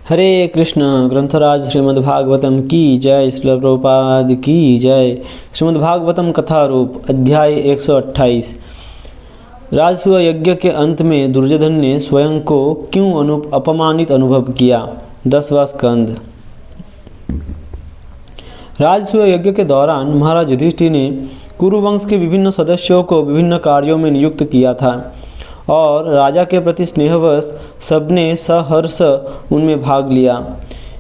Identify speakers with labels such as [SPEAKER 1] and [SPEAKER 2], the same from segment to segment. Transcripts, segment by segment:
[SPEAKER 1] हरे कृष्ण। ग्रंथराज श्रीमद्भागवतम की जय। श्रील प्रभुपाद की जय। श्रीमद्भागवतम कथा रूप अध्याय 128। राजसूय यज्ञ के अंत में दुर्योधन ने स्वयं को क्यों अपमानित अनुभव किया। 10वां स्कंद। राजसूय यज्ञ के दौरान महाराज युधिष्ठिर ने कुरुवंश के विभिन्न सदस्यों को विभिन्न कार्यों में नियुक्त किया था और राजा के प्रति स्नेहवश सबने सहर्ष उनमें भाग लिया।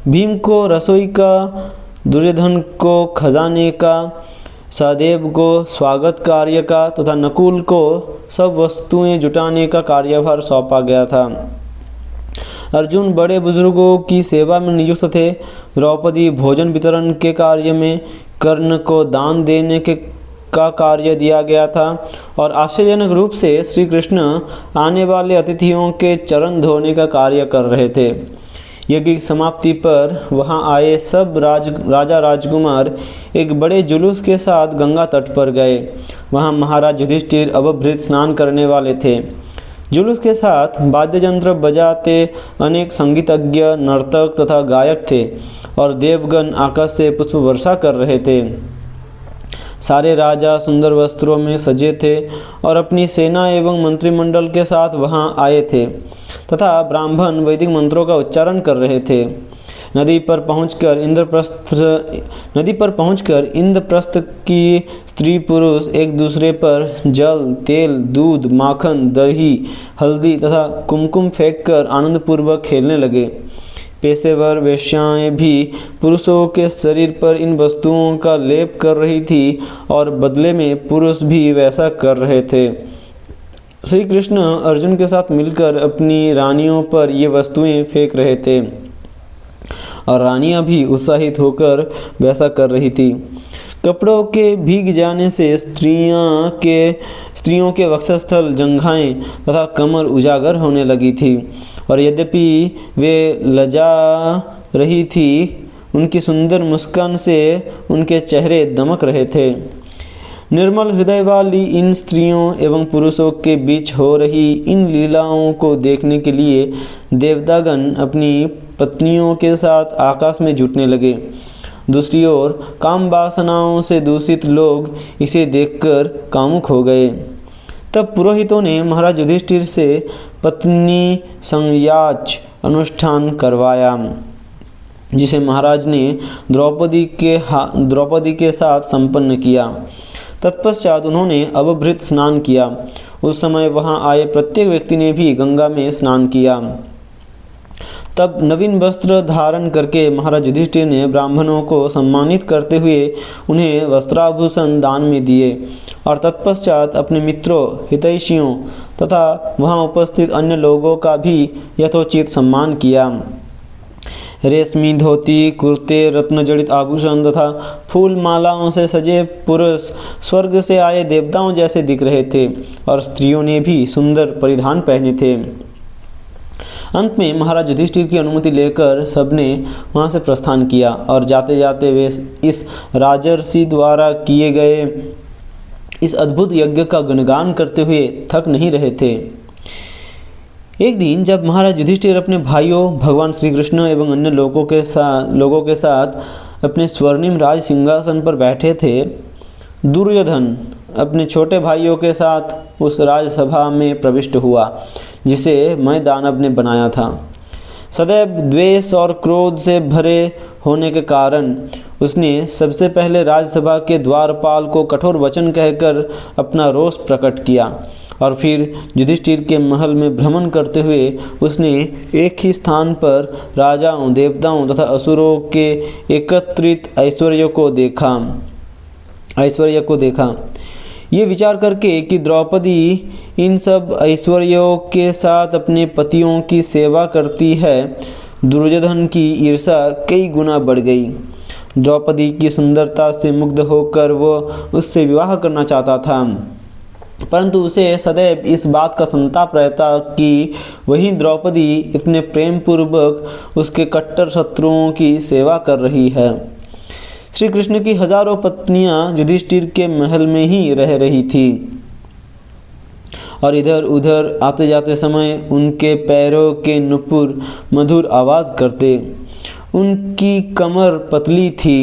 [SPEAKER 1] भीम को रसोई का, दुर्योधन को खजाने का, सहदेव को स्वागत कार्य का तथा नकुल को सब वस्तुएं जुटाने का कार्यभार सौंपा गया था। अर्जुन बड़े बुजुर्गों की सेवा में नियुक्त थे। द्रौपदी भोजन वितरण के कार्य में, कर्ण को दान देने का कार्य दिया गया था और आश्चर्यजनक रूप से श्री कृष्ण आने वाले अतिथियों के चरण धोने का कार्य कर रहे थे। यज्ञ की समाप्ति पर वहां आए सब राजा राजकुमार एक बड़े जुलूस के साथ गंगा तट पर गए। वहां महाराज युधिष्ठिर अभभृत स्नान करने वाले थे। जुलूस के साथ वाद्य यंत्र बजाते अनेक संगीतज्ञ, नर्तक तथा गायक थे और देवगण आकाश से पुष्प वर्षा कर रहे थे। सारे राजा सुंदर वस्त्रों में सजे थे और अपनी सेना एवं मंत्रिमंडल के साथ वहां आए थे तथा ब्राह्मण वैदिक मंत्रों का उच्चारण कर रहे थे। नदी पर पहुंचकर इंद्रप्रस्थ की स्त्री पुरुष एक दूसरे पर जल, तेल, दूध, माखन, दही, हल्दी तथा कुमकुम फेंककर आनंदपूर्वक खेलने लगे। पेशेवर वेश्याएं भी पुरुषों के शरीर पर इन वस्तुओं का लेप कर रही थी और बदले में पुरुष भी वैसा कर रहे थे। श्री कृष्ण अर्जुन के साथ मिलकर अपनी रानियों पर ये वस्तुएं फेंक रहे थे और रानियां भी उत्साहित होकर वैसा कर रही थी। कपड़ों के भीग जाने से स्त्रियों के वक्षस्थल, जंघाएं तथा कमर उजागर होने लगी थी और यद्यपि वे लजा रही थी, उनकी सुंदर मुस्कान से उनके चेहरे दमक रहे थे। निर्मल हृदय वाली इन स्त्रियों एवं पुरुषों के बीच हो रही इन लीलाओं को देखने के लिए देवतागण अपनी पत्नियों के साथ आकाश में जुटने लगे। दूसरी ओर काम वासनाओं से दूषित लोग इसे देखकर कामुक हो गए। तब पुरोहितों ने महाराज युधिष्ठिर से पत्नी संयाच अनुष्ठान करवाया, जिसे महाराज ने द्रौपदी के साथ संपन्न किया। तत्पश्चात उन्होंने अभभृत स्नान किया। उस समय वहां आए प्रत्येक व्यक्ति ने भी गंगा में स्नान किया। तब नवीन वस्त्र धारण करके महाराज युधिष्ठिर ने ब्राह्मणों को सम्मानित करते हुए उन्हें वस्त्राभूषण दान में दिए और तत्पश्चात अपने मित्रों, हितैषियों तथा वहां उपस्थित अन्य लोगों का भी यथोचित सम्मान किया। रेशमी धोती, कुर्ते, रत्नजड़ित आभूषण तथा फूल मालाओं से सजे पुरुष स्वर्ग से आए देवताओं जैसे दिख रहे थे और स्त्रियों ने भी सुंदर परिधान पहने थे। अंत में महाराज युधिष्ठिर की अनुमति लेकर सबने वहां से प्रस्थान किया और जाते जाते वे इस राजर्षि द्वारा किए गए इस अद्भुत यज्ञ का गुणगान करते हुए थक नहीं रहे थे। एक दिन जब महाराज युधिष्ठिर अपने भाइयों भगवान श्री कृष्ण एवं अन्य लोगों के साथ अपने स्वर्णिम राज सिंहासन पर बैठे थे, दुर्योधन अपने छोटे भाइयों के साथ उस राजसभा में प्रविष्ट हुआ जिसे मैं दानव ने बनाया था। सदैव द्वेष और क्रोध से भरे होने के कारण उसने सबसे पहले राजसभा के द्वारपाल को कठोर वचन कहकर अपना रोष प्रकट किया और फिर युधिष्ठिर के महल में भ्रमण करते हुए उसने एक ही स्थान पर राजाओं, देवताओं तथा असुरों के एकत्रित ऐश्वर्य को देखा। ये विचार करके कि द्रौपदी इन सब ऐश्वर्यों के साथ अपने पतियों की सेवा करती है, दुर्योधन की ईर्ष्या कई गुना बढ़ गई। द्रौपदी की सुंदरता से मुग्ध होकर वो उससे विवाह करना चाहता था, परंतु उसे सदैव इस बात का संताप रहता कि वही द्रौपदी इतने प्रेम पूर्वक उसके कट्टर शत्रुओं की सेवा कर रही है। श्री कृष्ण की हजारों पत्नियां युधिष्ठिर के महल में ही रह रही थी और इधर उधर आते जाते समय उनके पैरों के नुपुर मधुर आवाज़ करते। उनकी कमर पतली थी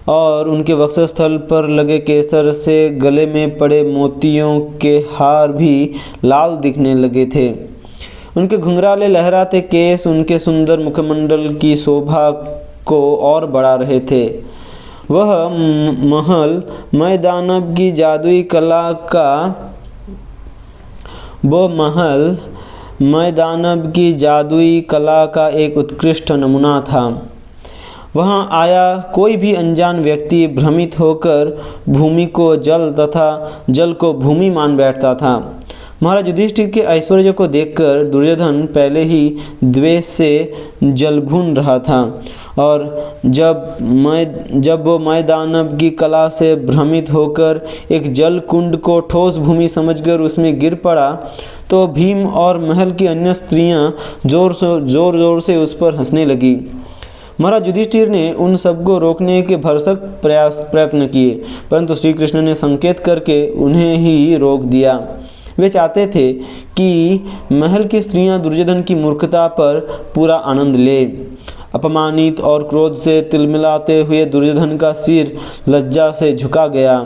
[SPEAKER 1] और उनके वक्षस्थल पर लगे केसर से गले में पड़े मोतियों के हार भी लाल दिखने लगे थे। उनके घुंघराले लहराते केस उनके सुंदर मुखमंडल की शोभा को और बढ़ा रहे थे। वह महल मैदानब की जादुई कला का एक उत्कृष्ट नमूना था। वहाँ आया कोई भी अनजान व्यक्ति भ्रमित होकर भूमि को जल तथा जल को भूमि मान बैठता था। महाराज युधिष्ठिर के ऐश्वर्य को देखकर दुर्योधन पहले ही द्वेष से जलभून रहा था, और जब वो मैदानब की कला से भ्रमित होकर एक जल कुंड को ठोस भूमि समझकर उसमें गिर पड़ा, तो भीम और महल की अन्य स्त्रियां जोर जोर से उस पर हंसने लगी। महाराज युधिष्ठिर ने उन सबको रोकने के भरसक प्रयत्न किए, परंतु श्री कृष्ण ने संकेत करके उन्हें ही रोक दिया। वे चाहते थे कि महल की स्त्रियां दुर्योधन की मूर्खता पर पूरा आनंद ले। अपमानित और क्रोध से तिलमिलाते हुए दुर्योधन का सिर लज्जा से झुका गया।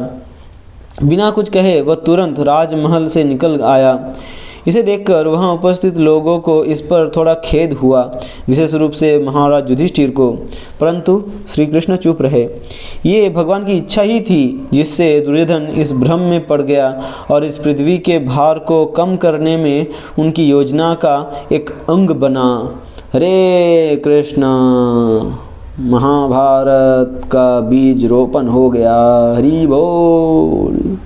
[SPEAKER 1] बिना कुछ कहे वह तुरंत राजमहल से निकल आया। इसे देखकर वहां उपस्थित लोगों को इस पर थोड़ा खेद हुआ, विशेष रूप से महाराज युधिष्ठिर को, परंतु श्री कृष्ण चुप रहे। ये भगवान की इच्छा ही थी जिससे दुर्योधन इस भ्रम में पड़ गया और इस पृथ्वी के भार को कम करने में उनकी योजना का एक अंग बना। हरे कृष्ण। महाभारत का बीज रोपण हो गया। हरि बोल।